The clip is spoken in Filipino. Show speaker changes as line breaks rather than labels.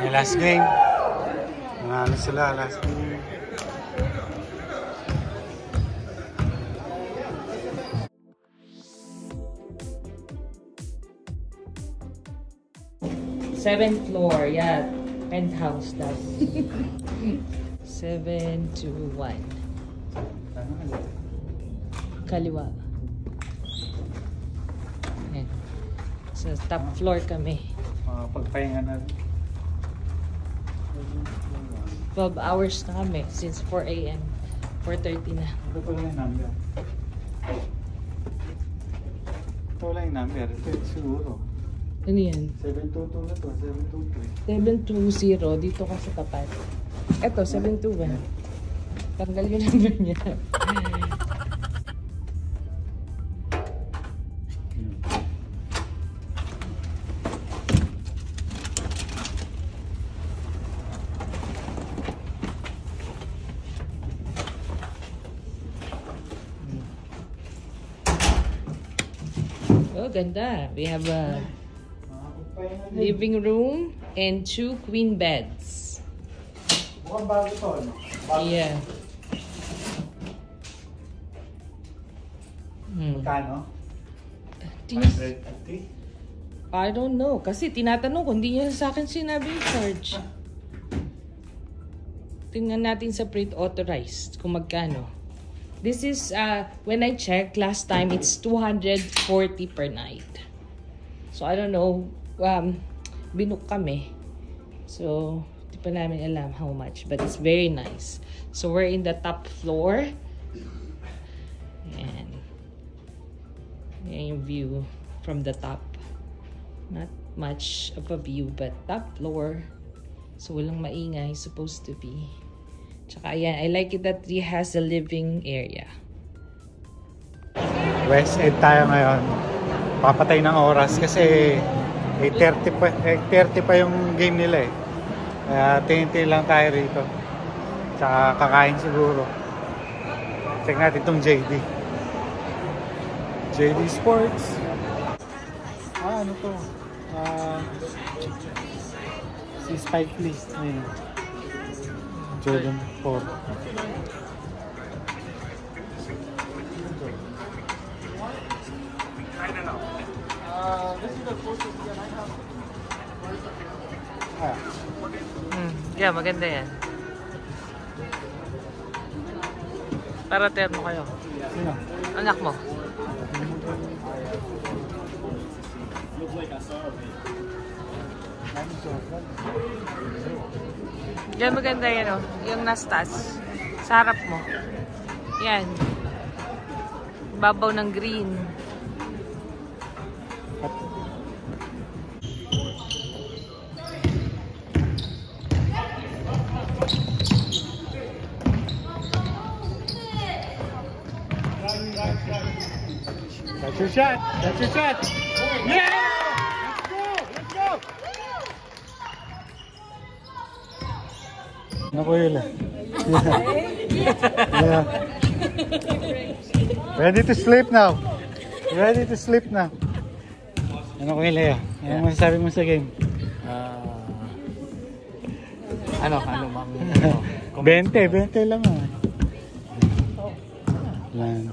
May last game. Nanalo sila last game.
Seventh floor, yeah. Penthouse daw. 721. Kaliwa. Ayan. Sa top floor kami.
Pagpahinga na.
12 hours na kami since 4 AM. 4:30 na.
Ito pala yung number. Ito wala yung number. Ito siguro.
Ano yan?
722 na to.
720
723.
dito ka sa tapat. Eto, 721. Tanggal yung number niya. Oh, ganda. We have a living room and 2 queen beds.
Mukhang bago to, no?
Yeah.
Magkano?
150? I don't know. Kasi tinatanong ko, hindi niya sa akin sinabi yung charge. Tingnan natin sa pre-authorized kung magkano. This is, when I checked last time, it's 240 per night. So, I don't know. Binook kami. So, di pa namin alam how much. But it's very nice. So, we're in the top floor. And yan yung view from the top. Not much of a view, but top floor. So, walang maingay supposed to be. Tsaka ayan, I like it that it has a living area.
West End tayo ngayon. Papatay ng oras kasi 8:30 pa yung game nila eh. Kaya tingin-tingin lang tayo rito. Tsaka kakain siguro. Check natin itong JD. JD Sports. Ano to? Si Spike Lee. Ayun. Jordan 4. This is the closest that I have.
Yeah, maganda yan. Para termo kayo.
Sino?
Anak mo. Yan, maganda yan, oh. Yung nastas. Sa harap mo. Yan. Babaw ng green.
That's your shot! That's your shot! Yeah! Let's go! Let's go! Naku yun eh. Yeah. Ready to sleep now. Ready to sleep now. Ano ko yun, Leo? Ano masasabi mo sa game?
Ano bang
20 lang ah. Lan.